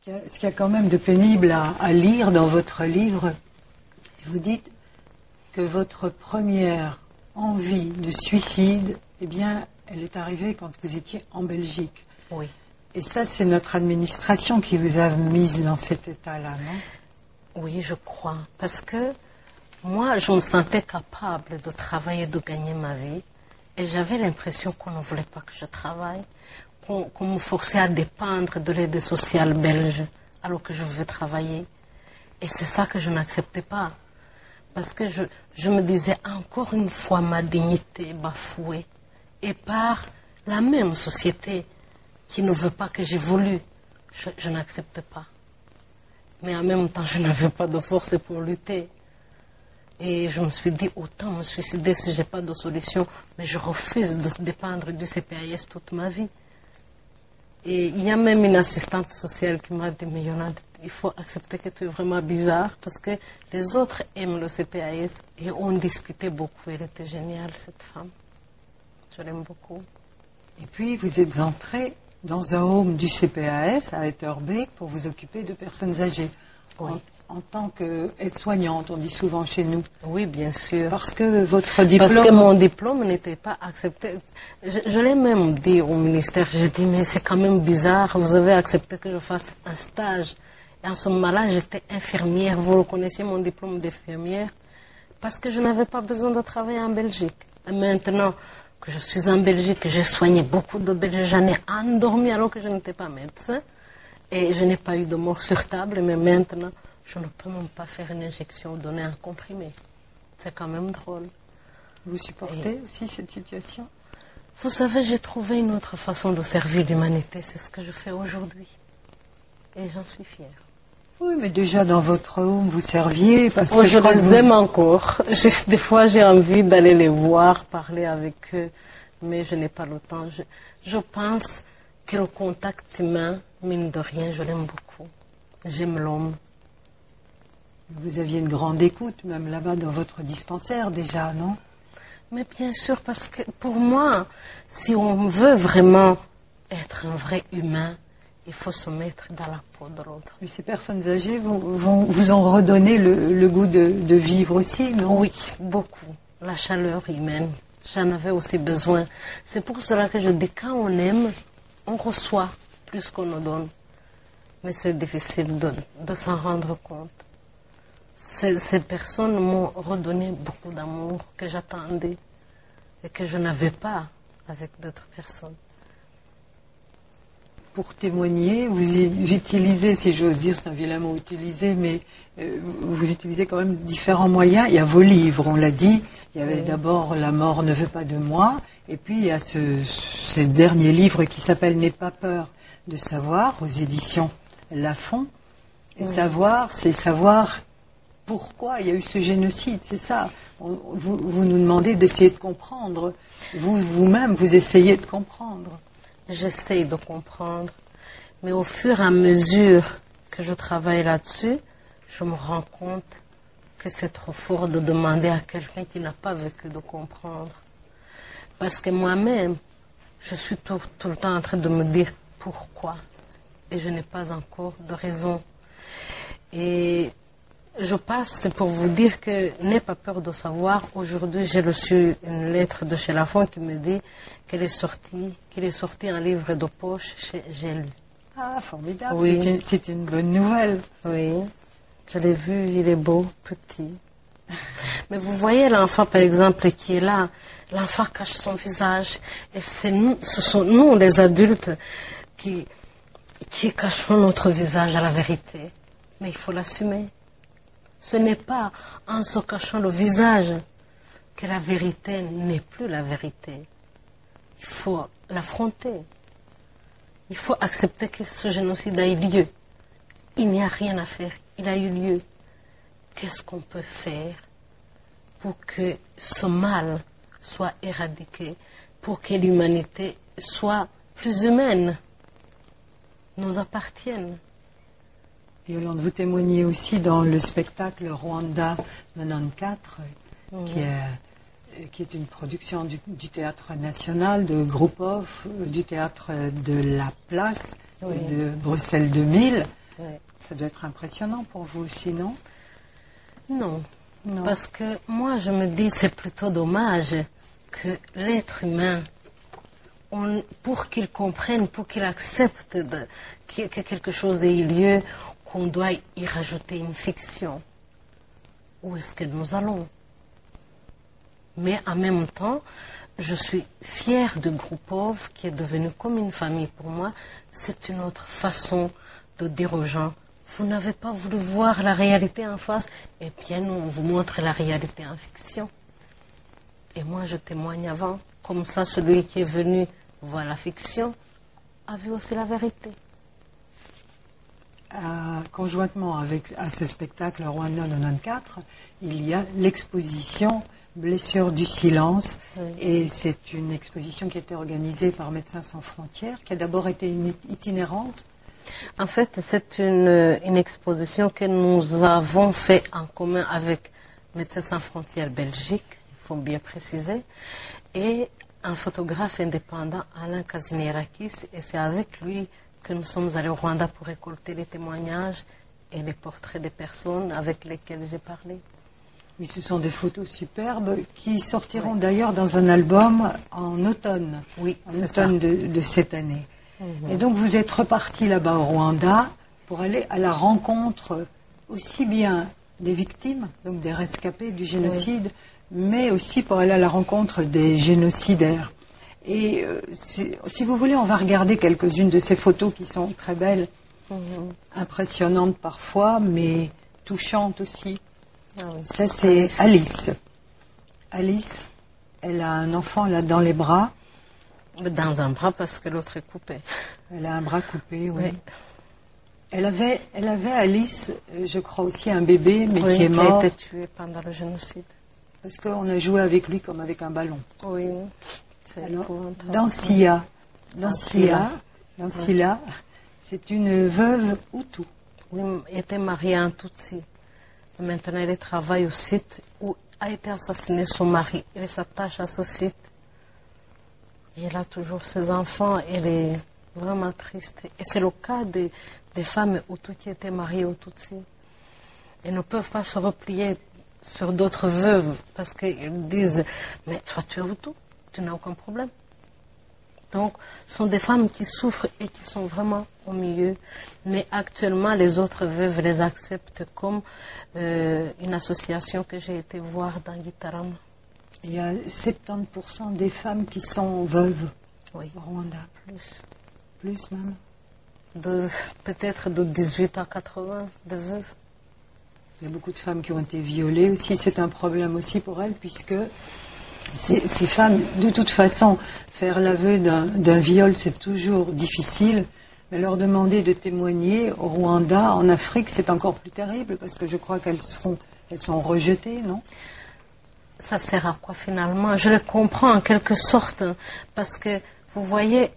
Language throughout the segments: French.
Ce qu'il y a quand même de pénible à lire dans votre livre, si vous dites que votre première envie de suicide, eh bien, elle est arrivée quand vous étiez en Belgique. Oui. Et ça, c'est notre administration qui vous a mise dans cet état-là, non? Oui, je crois. Parce que moi, je me sentais capable de travailler, de gagner ma vie. Et j'avais l'impression qu'on ne voulait pas que je travaille, qu'on me forçait à dépendre de l'aide sociale belge, alors que je veux travailler. Et c'est ça que je n'acceptais pas. Parce que je me disais encore une fois ma dignité bafouée. Et par la même société qui ne veut pas que j'évolue, je n'accepte pas. Mais en même temps, je n'avais pas de force pour lutter. Et je me suis dit, autant me suicider si je n'ai pas de solution, mais je refuse de dépendre du CPAS toute ma vie. Et il y a même une assistante sociale qui m'a dit, mais Yolande, il faut accepter que tu es vraiment bizarre, parce que les autres aiment le CPAS, et on discutait beaucoup. Elle était géniale, cette femme. Je l'aime beaucoup. Et puis, vous êtes entrée dans un home du CPAS à Etterbeek pour vous occuper de personnes âgées. Oui. En tant qu'aide-soignante, on dit souvent chez nous. Oui, bien sûr. Parce que votre diplôme... Parce que mon diplôme n'était pas accepté. Je l'ai même dit au ministère. J'ai dit, mais c'est quand même bizarre. Vous avez accepté que je fasse un stage. Et en ce moment-là, j'étais infirmière. Vous reconnaissez mon diplôme d'infirmière? Parce que je n'avais pas besoin de travailler en Belgique. Et maintenant que je suis en Belgique, que j'ai soigné beaucoup de Belges, j'en ai endormi alors que je n'étais pas médecin. Et je n'ai pas eu de mort sur table. Mais maintenant, je ne peux même pas faire une injection ou donner un comprimé. C'est quand même drôle. Vous supportez aussi cette situation? Vous savez, j'ai trouvé une autre façon de servir l'humanité. C'est ce que je fais aujourd'hui. Et j'en suis fière. Oui, mais déjà dans votre home, vous serviez parce que je les aime encore. Des fois, j'ai envie d'aller les voir, parler avec eux, mais je n'ai pas le temps. Je pense que le contact humain, mine de rien, je l'aime beaucoup. J'aime l'homme. Vous aviez une grande écoute, même là-bas dans votre dispensaire déjà, non? Mais bien sûr, parce que pour moi, si on veut vraiment être un vrai humain, il faut se mettre dans la peau de l'autre. Mais ces personnes âgées vous ont redonné le goût de vivre aussi, non? Oui, beaucoup. La chaleur humaine, j'en avais aussi besoin. C'est pour cela que je dis, quand on aime, on reçoit plus qu'on nous donne. Mais c'est difficile de s'en rendre compte. Ces personnes m'ont redonné beaucoup d'amour que j'attendais et que je n'avais pas avec d'autres personnes. Pour témoigner, vous utilisez, si j'ose dire, c'est un vilain mot utilisé, mais vous utilisez quand même différents moyens. Il y a vos livres, on l'a dit. Il y avait d'abord La mort ne veut pas de moi, et puis il y a ce dernier livre qui s'appelle N'aie pas peur de savoir, aux éditions Lafon. Et savoir, c'est savoir pourquoi il y a eu ce génocide, c'est ça. Vous nous demandez d'essayer de comprendre. Vous-même, vous essayez de comprendre. J'essaye de comprendre, mais au fur et à mesure que je travaille là-dessus, je me rends compte que c'est trop fort de demander à quelqu'un qui n'a pas vécu de comprendre. Parce que moi-même, je suis tout le temps en train de me dire pourquoi, et je n'ai pas encore de raison. Et je passe pour vous dire que n'aie pas peur de savoir. Aujourd'hui, j'ai reçu une lettre de chez Lafon qui me dit qu'il est sorti un livre de poche chez J'ai lu. Ah, formidable. Oui. C'est une bonne nouvelle. Oui, je l'ai vu, il est beau, petit. Mais vous voyez l'enfant, par exemple, qui est là. L'enfant cache son visage. Et ce sont nous, les adultes, qui cachons notre visage à la vérité. Mais il faut l'assumer. Ce n'est pas en se cachant le visage que la vérité n'est plus la vérité. Il faut l'affronter. Il faut accepter que ce génocide a eu lieu. Il n'y a rien à faire. Il a eu lieu. Qu'est-ce qu'on peut faire pour que ce mal soit éradiqué, pour que l'humanité soit plus humaine, nous appartienne? Yolande, vous témoignez aussi dans le spectacle Rwanda 94, qui est une production du Théâtre National, de Groupe Off, du Théâtre de la Place, de Bruxelles 2000. Ça doit être impressionnant pour vous aussi, non? Non. Non. Parce que moi, je me dis, c'est plutôt dommage que l'être humain, pour qu'il comprenne, pour qu'il accepte que quelque chose ait eu lieu, qu'on doit y rajouter une fiction. Où est-ce que nous allons? Mais en même temps, je suis fière de Groupov qui est devenu comme une famille pour moi. C'est une autre façon de dire aux gens, vous n'avez pas voulu voir la réalité en face, et bien nous, on vous montre la réalité en fiction. Et moi, je témoigne avant. Comme ça, celui qui est venu voir la fiction a vu aussi la vérité. Conjointement à ce spectacle Rwanda 94, il y a l'exposition Blessures du silence. Oui. Et c'est une exposition qui a été organisée par Médecins sans frontières, qui a d'abord été itinérante. En fait, c'est une exposition que nous avons fait en commun avec Médecins sans frontières Belgique, il faut bien préciser, et un photographe indépendant, Alain Kazinirakis, et c'est avec lui que nous sommes allés au Rwanda pour récolter les témoignages et les portraits des personnes avec lesquelles j'ai parlé. Oui, ce sont des photos superbes qui sortiront d'ailleurs dans un album en automne, en automne de cette année. Et donc vous êtes reparti là-bas au Rwanda pour aller à la rencontre aussi bien des victimes, donc des rescapés du génocide, mais aussi pour aller à la rencontre des génocidaires. Et si vous voulez, on va regarder quelques-unes de ces photos qui sont très belles, impressionnantes parfois, mais touchantes aussi. Ah oui. Ça, c'est Alice. Alice, elle a un enfant là dans les bras. Dans un bras parce que l'autre est coupé. Elle a un bras coupé, oui. Elle avait, Alice, je crois aussi, un bébé, mais qui est mort. Qui a été tué pendant le génocide. Parce qu'on a joué avec lui comme avec un ballon. Oui. Alors, dans Sia, c'est une veuve Hutu. Oui, elle était mariée à un Tutsi. Et maintenant, elle travaille au site où a été assassiné son mari. Elle s'attache à ce site. Et elle a toujours ses enfants. Elle est vraiment triste. Et c'est le cas des femmes Hutu qui étaient mariées aux Tutsi. Elles ne peuvent pas se replier sur d'autres veuves parce qu'ils disent « Mais toi, tu es Hutu, tu n'as aucun problème. » Donc, ce sont des femmes qui souffrent et qui sont vraiment au milieu. Mais actuellement, les autres veuves les acceptent comme une association que j'ai été voir dans Gitarama. Il y a 70% des femmes qui sont veuves au Rwanda. Plus même. Peut-être de 18 à 80 de veuves. Il y a beaucoup de femmes qui ont été violées aussi. C'est un problème aussi pour elles puisque ces femmes, de toute façon, faire l'aveu d'un viol, c'est toujours difficile. Mais leur demander de témoigner au Rwanda, en Afrique, c'est encore plus terrible parce que je crois qu'elles sont rejetées, non? Ça sert à quoi finalement? Je le comprends en quelque sorte parce que vous voyez,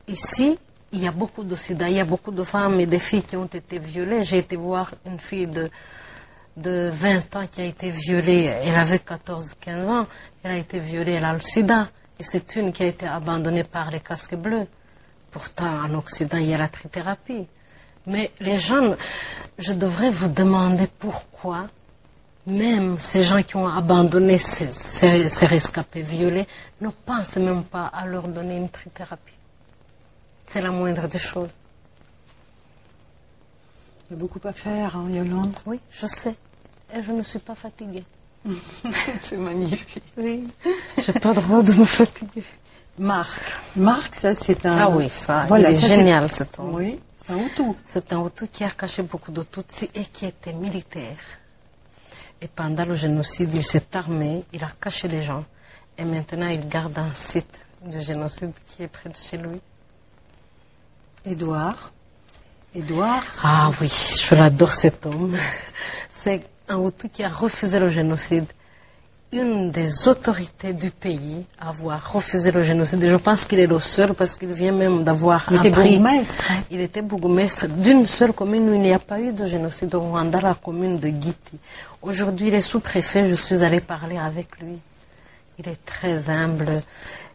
ici, il y a beaucoup de sida, il y a beaucoup de femmes et des filles qui ont été violées. J'ai été voir une fille de 20 ans qui a été violée. Elle avait 14-15 ans. Elle a été violée, elle a le sida. Et c'est une qui a été abandonnée par les casques bleus. Pourtant, en Occident, il y a la trithérapie. Mais les gens, je devrais vous demander pourquoi, même ces gens qui ont abandonné ces rescapés violés, ne pensent même pas à leur donner une trithérapie. C'est la moindre des choses. Il y a beaucoup à faire, hein, Yolande. Oui, je sais. Et je ne suis pas fatiguée. C'est magnifique. Oui, je n'ai pas le droit de me fatiguer. Marc, ça c'est un... Ah oui, ça, voilà, c'est génial cet homme. Oui, c'est un Hutu. C'est un Hutu qui a caché beaucoup de Tutsis et qui était militaire. Et pendant le génocide, il s'est armé, il a caché les gens. Et maintenant, il garde un site de génocide qui est près de chez lui. Édouard. Ah oui, je l'adore cet homme. C'est un Hutu qui a refusé le génocide. Une des autorités du pays à avoir refusé le génocide. Et je pense qu'il est le seul parce qu'il vient même d'avoir un prix. Il était bourgmestre. Il était bourgmestre d'une seule commune où il n'y a pas eu de génocide au Rwanda, la commune de Giti. Aujourd'hui, il est sous-préfet, je suis allée parler avec lui. Il est très humble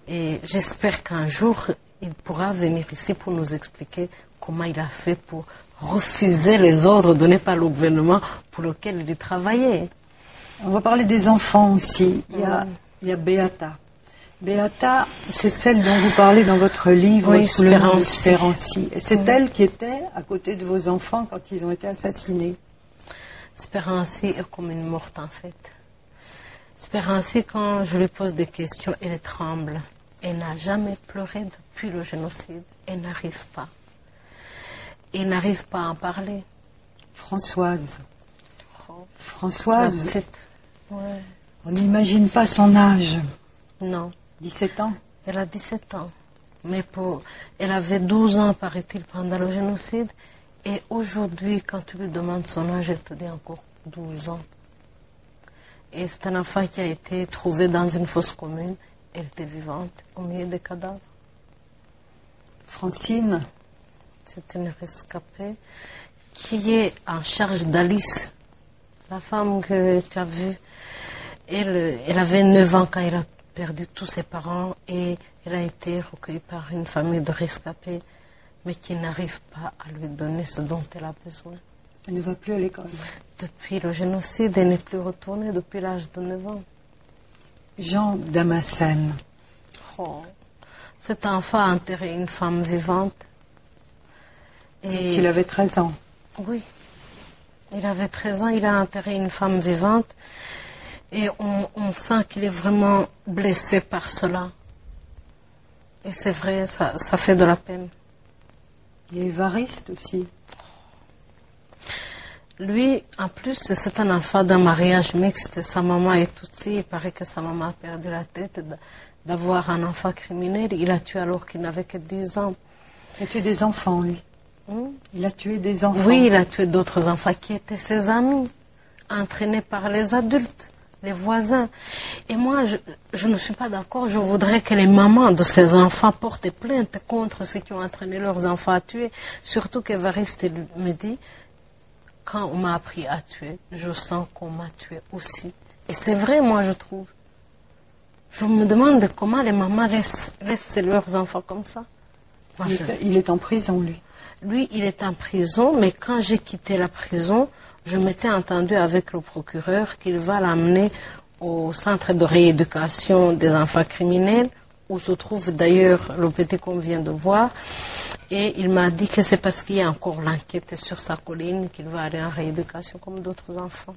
et j'espère qu'un jour, il pourra venir ici pour nous expliquer comment il a fait pour refuser les ordres donnés par le gouvernement pour lequel il travaillait. On va parler des enfants aussi. Il y a Beata. Beata, c'est celle dont vous parlez dans votre livre, Oui, sous le nom de Sperancy. Sperancy. Et c'est elle qui était à côté de vos enfants quand ils ont été assassinés. Sperancy est comme une morte en fait. Sperancy, quand je lui pose des questions, elle tremble. Elle n'a jamais pleuré depuis le génocide. Elle n'arrive pas. Elle n'arrive pas à en parler. Françoise. Oh, Françoise, la petite. Ouais. on n'imagine pas son âge. Non, 17 ans. elle a 17 ans. Mais elle avait 12 ans, paraît-il, pendant le génocide. Et aujourd'hui, quand tu lui demandes son âge, elle te dit encore 12 ans. Et c'est un enfant qui a été trouvé dans une fosse commune. Elle était vivante, au milieu des cadavres. Francine, C'est une rescapée qui est en charge d'Alice, la femme que tu as vue. Elle avait 9 ans quand elle a perdu tous ses parents et elle a été recueillie par une famille de rescapés, mais qui n'arrive pas à lui donner ce dont elle a besoin. elle ne va plus à l'école. Depuis le génocide, elle n'est plus retournée depuis l'âge de 9 ans. Jean Damascène. Oh. Cet enfant a enterré une femme vivante. Et Il avait 13 ans. oui, il avait 13 ans, il a enterré une femme vivante. Et on sent qu'il est vraiment blessé par cela. Et c'est vrai, ça fait de la peine. Il y a Évariste aussi. Lui, en plus, c'est un enfant d'un mariage mixte. Sa maman est Tutsi. Il paraît que sa maman a perdu la tête d'avoir un enfant criminel. Il a tué alors qu'il n'avait que 10 ans. Il a tué des enfants, lui. Il a tué des enfants. Oui, il a tué d'autres enfants qui étaient ses amis, entraînés par les adultes, les voisins. Et moi, je ne suis pas d'accord. Je voudrais que les mamans de ces enfants portent plainte contre ceux qui ont entraîné leurs enfants à tuer. Surtout qu'Évariste me dit, quand on m'a appris à tuer, je sens qu'on m'a tué aussi. Et c'est vrai, moi, je trouve. Je me demande comment les mamans laissent leurs enfants comme ça. Moi, Il est en prison, lui. Lui, il est en prison, mais quand j'ai quitté la prison, je m'étais entendu avec le procureur qu'il va l'amener au centre de rééducation des enfants criminels, où se trouve d'ailleurs le petit qu'on vient de voir. Et il m'a dit que c'est parce qu'il y a encore l'enquête sur sa colline qu'il va aller en rééducation comme d'autres enfants.